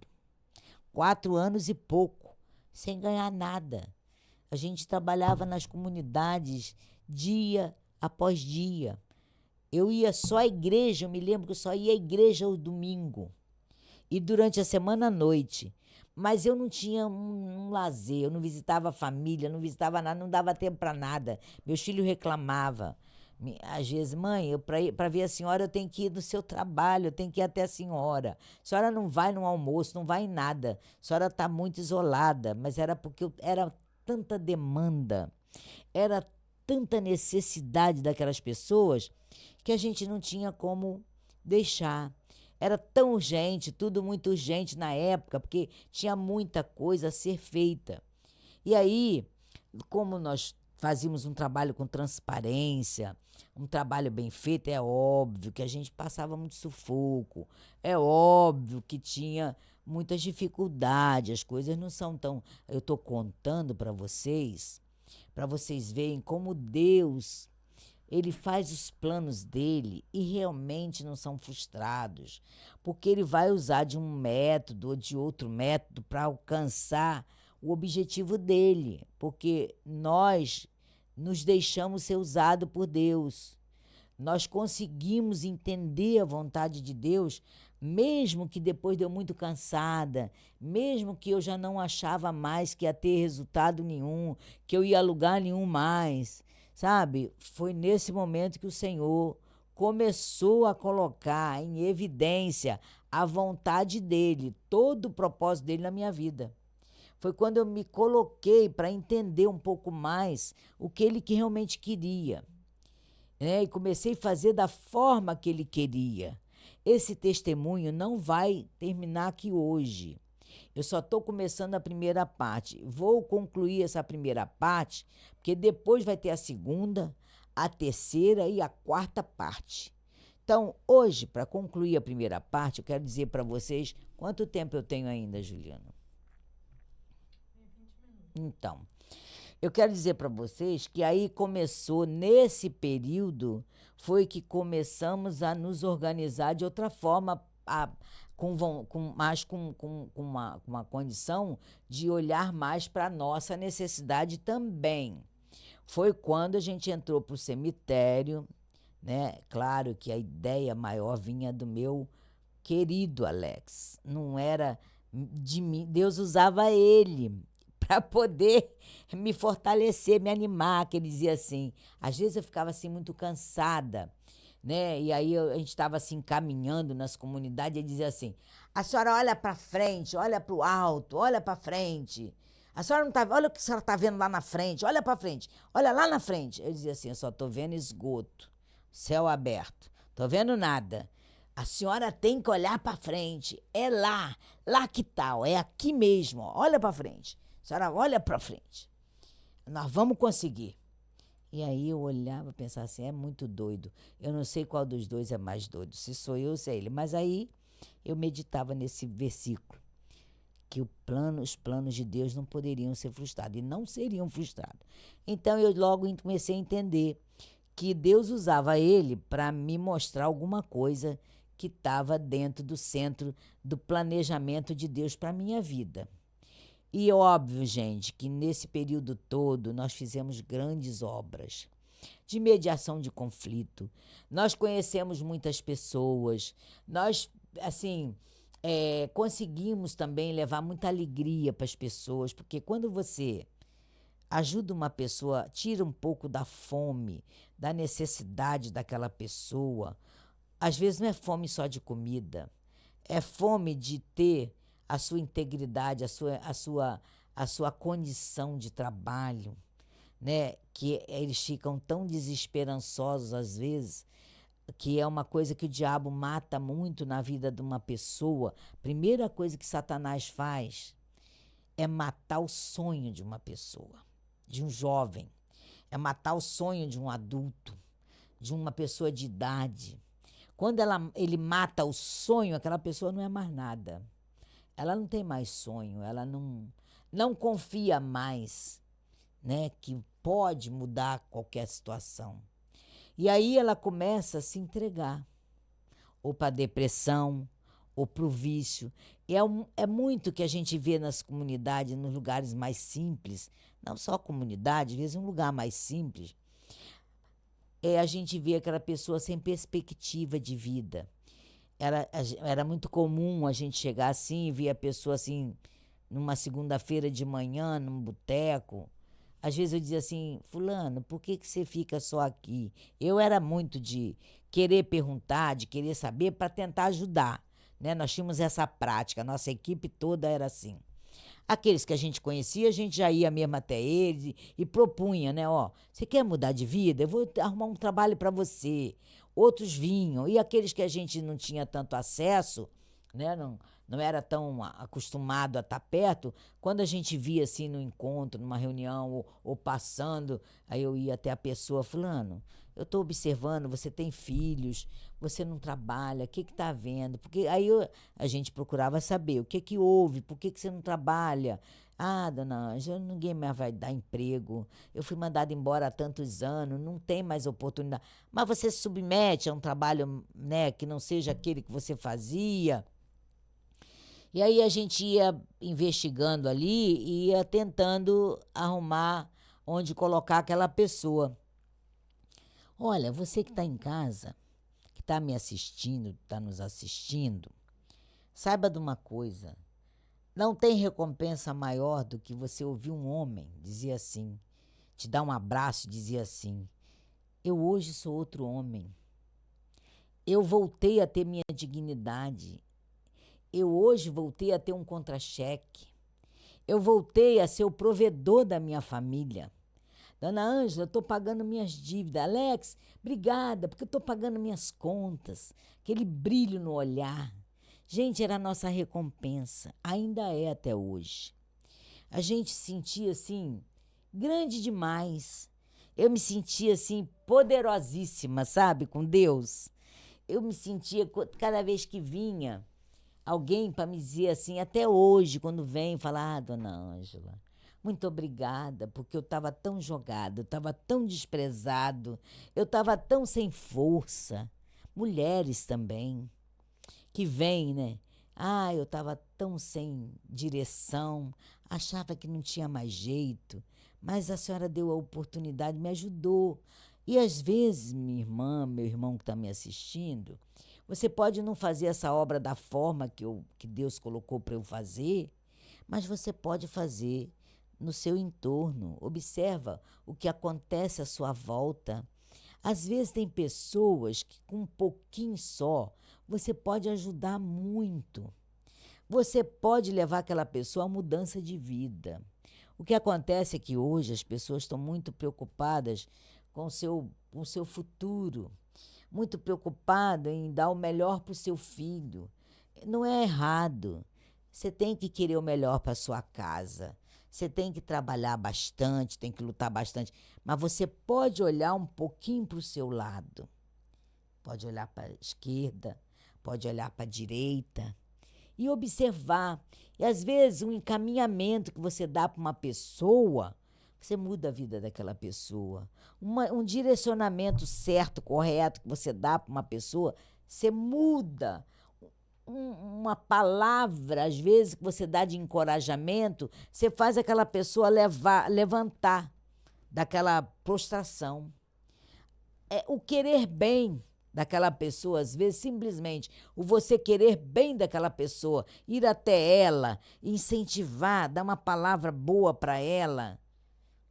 4 anos e pouco, sem ganhar nada. A gente trabalhava nas comunidades dia após dia. Eu ia só à igreja, eu me lembro que eu só ia à igreja ao domingo. E durante a semana à noite. Mas eu não tinha um lazer, eu não visitava a família, não visitava nada, não dava tempo para nada. Meus filhos reclamavam. Às vezes, mãe, para ver a senhora eu tenho que ir no seu trabalho, eu tenho que ir até a senhora. A senhora não vai no almoço, não vai em nada. A senhora está muito isolada. Mas era porque era tanta demanda, era tanta necessidade daquelas pessoas que a gente não tinha como deixar. Era tão urgente, tudo muito urgente na época, porque tinha muita coisa a ser feita. E aí, como nós fazíamos um trabalho com transparência, um trabalho bem feito, é óbvio que a gente passava muito sufoco, é óbvio que tinha muitas dificuldades, as coisas não são tão... Eu estou contando para vocês verem como Deus, ele faz os planos dele e realmente não são frustrados, porque ele vai usar de um método ou de outro método para alcançar o objetivo dele, porque nós nos deixamos ser usados por Deus. Nós conseguimos entender a vontade de Deus, mesmo que depois de eu muito cansada, mesmo que eu já não achava mais que ia ter resultado nenhum, que eu ia a lugar nenhum mais, sabe? Foi nesse momento que o Senhor começou a colocar em evidência a vontade dele, todo o propósito dele na minha vida. Foi quando eu me coloquei para entender um pouco mais o que ele que realmente queria, né? E comecei a fazer da forma que ele queria. Esse testemunho não vai terminar aqui hoje. Eu só estou começando a primeira parte. Vou concluir essa primeira parte, porque depois vai ter a segunda, a terceira e a quarta parte. Então, hoje, para concluir a primeira parte, eu quero dizer para vocês quanto tempo eu tenho ainda, Juliana. Então, eu quero dizer para vocês que aí começou, nesse período, foi que começamos a nos organizar de outra forma, com uma condição de olhar mais para a nossa necessidade também. Foi quando a gente entrou para o cemitério, né? Claro que a ideia maior vinha do meu querido Alex, não era de mim, Deus usava ele para poder me fortalecer, me animar, que ele dizia assim. Às vezes eu ficava assim muito cansada, né? E aí a gente estava assim caminhando nas comunidades e ele dizia assim: a senhora olha para frente, olha para o alto, olha para frente. A senhora não tá, olha o que a senhora está vendo lá na frente, olha para frente, olha lá na frente. Eu dizia assim: eu só estou vendo esgoto, céu aberto, estou vendo nada. A senhora tem que olhar para frente. É lá, lá que tal, é aqui mesmo, ó. Olha para frente. A senhora olha para frente. Nós vamos conseguir. E aí eu olhava e pensava assim, é muito doido. Eu não sei qual dos dois é mais doido, se sou eu ou se é ele. Mas aí eu meditava nesse versículo, que os planos de Deus não poderiam ser frustrados, e não seriam frustrados. Então eu logo comecei a entender que Deus usava ele para me mostrar alguma coisa que estava dentro do centro do planejamento de Deus para a minha vida. E óbvio, gente, que nesse período todo nós fizemos grandes obras de mediação de conflito. Nós conhecemos muitas pessoas, nós, assim, conseguimos também levar muita alegria para as pessoas, porque quando você ajuda uma pessoa, tira um pouco da fome, da necessidade daquela pessoa. Às vezes não é fome só de comida, é fome de ter a sua integridade, a sua condição de trabalho, né? Que eles ficam tão desesperançosos às vezes, que é uma coisa que o diabo mata muito na vida de uma pessoa. Primeira coisa que Satanás faz é matar o sonho de uma pessoa, de um jovem, é matar o sonho de um adulto, de uma pessoa de idade. Quando ele mata o sonho, aquela pessoa não é mais nada. Ela não tem mais sonho, ela não confia mais, né, que pode mudar qualquer situação. E aí ela começa a se entregar, ou para a depressão, ou para o vício. E é muito que a gente vê nas comunidades, nos lugares mais simples, não só comunidade, às vezes um lugar mais simples, a gente vê aquela pessoa sem perspectiva de vida. Era muito comum a gente chegar assim e ver a pessoa assim, numa segunda-feira de manhã, num boteco. Às vezes eu dizia assim, fulano, por que você fica só aqui? Eu era muito de querer perguntar, de querer saber para tentar ajudar, né? Nós tínhamos essa prática, a nossa equipe toda era assim. Aqueles que a gente conhecia, a gente já ia mesmo até eles e propunha, né? Ó, você quer mudar de vida? Eu vou arrumar um trabalho para você. Outros vinham. E aqueles que a gente não tinha tanto acesso, né? Não era tão acostumado a estar perto, quando a gente via assim no encontro, numa reunião ou passando, aí eu ia até a pessoa, fulano, eu estou observando, você tem filhos, você não trabalha, o que está havendo? Porque aí a gente procurava saber o que houve, por que você não trabalha? Ah, dona Ângela, ninguém mais vai dar emprego. Eu fui mandada embora há tantos anos, não tem mais oportunidade. Mas você se submete a um trabalho, né, que não seja aquele que você fazia. E aí a gente ia investigando ali e ia tentando arrumar onde colocar aquela pessoa. Olha, você que está em casa, que está me assistindo, está nos assistindo, saiba de uma coisa. Não tem recompensa maior do que você ouvir um homem dizer assim, te dar um abraço e dizer assim, eu hoje sou outro homem. Eu voltei a ter minha dignidade. Eu hoje voltei a ter um contra-cheque. Eu voltei a ser o provedor da minha família. Dona Ângela, eu estou pagando minhas dívidas. Alex, obrigada, porque eu estou pagando minhas contas. Aquele brilho no olhar. Gente, era a nossa recompensa. Ainda é até hoje. A gente se sentia assim, grande demais. Eu me sentia assim, poderosíssima, sabe, com Deus. Eu me sentia, cada vez que vinha alguém para me dizer assim, até hoje, quando vem, falar, dona Ângela, muito obrigada, porque eu estava tão jogado, eu estava tão desprezado, eu estava tão sem força. Mulheres também, que vêm, né? Ah, eu estava tão sem direção, achava que não tinha mais jeito, mas a senhora deu a oportunidade, me ajudou. E às vezes, minha irmã, meu irmão que está me assistindo, você pode não fazer essa obra da forma que Deus colocou para eu fazer, mas você pode fazer no seu entorno. Observa o que acontece à sua volta. Às vezes tem pessoas que com um pouquinho só você pode ajudar muito. Você pode levar aquela pessoa a mudança de vida. O que acontece é que hoje as pessoas estão muito preocupadas com o seu futuro, muito preocupadas em dar o melhor para o seu filho. Não é errado. Você tem que querer o melhor para sua casa. Você tem que trabalhar bastante, tem que lutar bastante. Mas você pode olhar um pouquinho para o seu lado. Pode olhar para a esquerda, pode olhar para a direita e observar. E às vezes um encaminhamento que você dá para uma pessoa, você muda a vida daquela pessoa. Um direcionamento certo, correto que você dá para uma pessoa, você muda. Uma palavra, às vezes, que você dá de encorajamento, você faz aquela pessoa levantar daquela prostração. O querer bem daquela pessoa, às vezes, simplesmente o você querer bem daquela pessoa, ir até ela, incentivar, dar uma palavra boa para ela,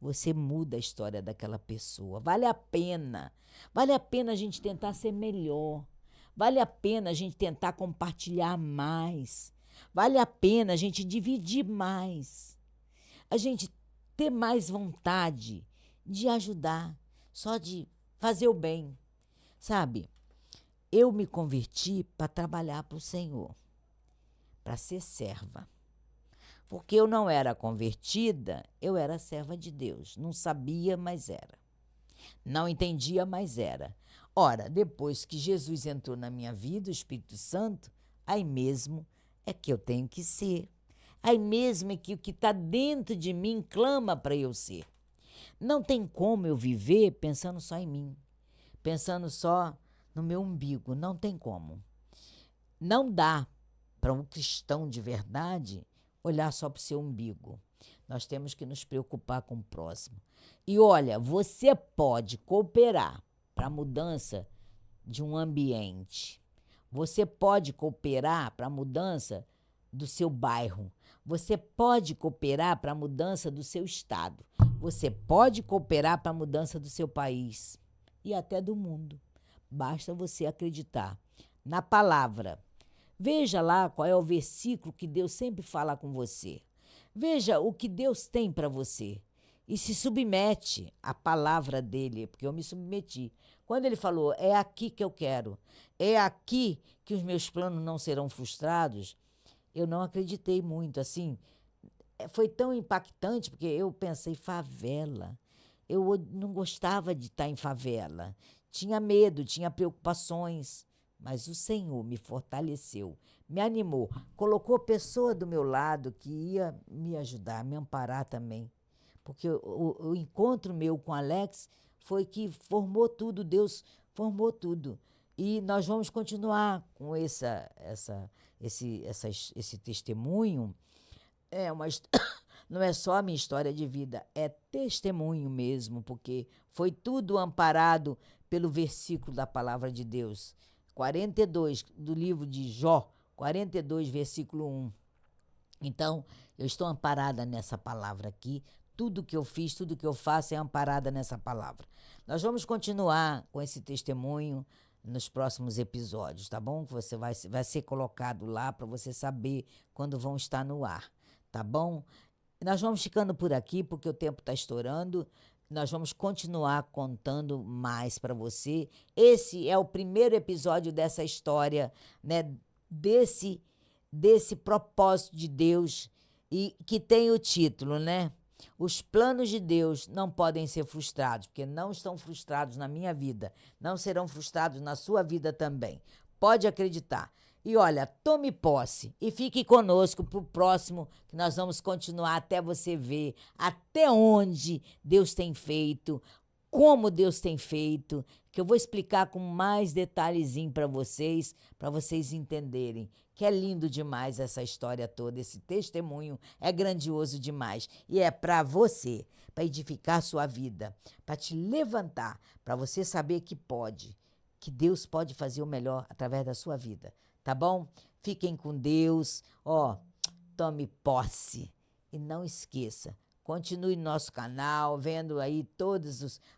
você muda a história daquela pessoa. Vale a pena. Vale a pena a gente tentar ser melhor. Vale a pena a gente tentar compartilhar mais. Vale a pena a gente dividir mais. A gente ter mais vontade de ajudar, só de fazer o bem. Sabe, eu me converti para trabalhar para o Senhor, para ser serva. Porque eu não era convertida, eu era serva de Deus. Não sabia, mas era. Não entendia, mas era. Ora, depois que Jesus entrou na minha vida, o Espírito Santo, aí mesmo é que eu tenho que ser. Aí mesmo é que o que está dentro de mim clama para eu ser. Não tem como eu viver pensando só em mim, pensando só no meu umbigo. Não tem como. Não dá para um cristão de verdade olhar só para o seu umbigo. Nós temos que nos preocupar com o próximo. E olha, você pode cooperar para a mudança de um ambiente. Você pode cooperar para a mudança do seu bairro. Você pode cooperar para a mudança do seu estado. Você pode cooperar para a mudança do seu país e até do mundo. Basta você acreditar na palavra. Veja lá qual é o versículo que Deus sempre fala com você. Veja o que Deus tem para você e se submete à palavra dele, porque eu me submeti. Quando ele falou, é aqui que eu quero, é aqui que os meus planos não serão frustrados, eu não acreditei muito, assim. Foi tão impactante, porque eu pensei, favela. Eu não gostava de estar em favela. Tinha medo, tinha preocupações. Mas o Senhor me fortaleceu, me animou, colocou pessoa do meu lado que ia me ajudar, me amparar também. Porque o encontro meu com Alex foi que formou tudo, Deus formou tudo. E nós vamos continuar com esse testemunho. Não é só a minha história de vida, é testemunho mesmo, porque foi tudo amparado pelo versículo da palavra de Deus. 42 do livro de Jó, 42, versículo 1. Então, eu estou amparada nessa palavra aqui. Tudo que eu fiz, tudo que eu faço é amparada nessa palavra. Nós vamos continuar com esse testemunho nos próximos episódios, tá bom? Você vai ser colocado lá para você saber quando vão estar no ar, tá bom? Nós vamos ficando por aqui porque o tempo está estourando. Nós vamos continuar contando mais para você. Esse é o primeiro episódio dessa história, né? Desse propósito de Deus e que tem o título, né? Os planos de Deus não podem ser frustrados, porque não estão frustrados na minha vida, não serão frustrados na sua vida também. Pode acreditar. E olha, tome posse e fique conosco para o próximo, que nós vamos continuar até você ver até onde Deus tem feito, como Deus tem feito, que eu vou explicar com mais detalhezinho para vocês entenderem, que é lindo demais essa história toda, esse testemunho é grandioso demais e é para você, para edificar a sua vida, para te levantar, para você saber que pode, que Deus pode fazer o melhor através da sua vida. Tá bom? Fiquem com Deus. Tome posse. E não esqueça, continue no nosso canal, vendo aí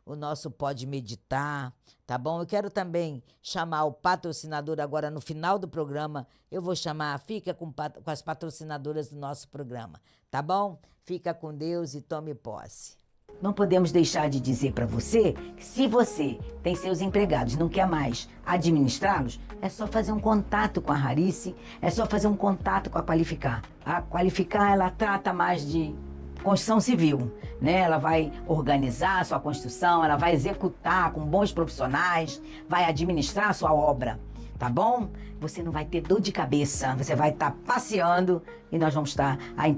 o nosso Pode Meditar, tá bom? Eu quero também chamar o patrocinador agora no final do programa. Eu vou chamar, fica com as patrocinadoras do nosso programa, tá bom? Fica com Deus e tome posse. Não podemos deixar de dizer para você que se você tem seus empregados e não quer mais administrá-los, é só fazer um contato com a Rarice, é só fazer um contato com a Qualificar. A Qualificar, ela trata mais de construção civil, né? Ela vai organizar a sua construção, ela vai executar com bons profissionais, vai administrar a sua obra, tá bom? Você não vai ter dor de cabeça, você vai estar passeando e nós vamos estar,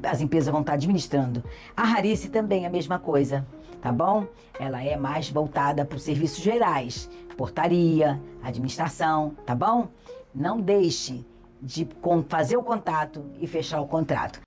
as empresas vão estar administrando. A Rarice também é a mesma coisa, tá bom? Ela é mais voltada para os serviços gerais, portaria, administração, tá bom? Não deixe de fazer o contato e fechar o contrato.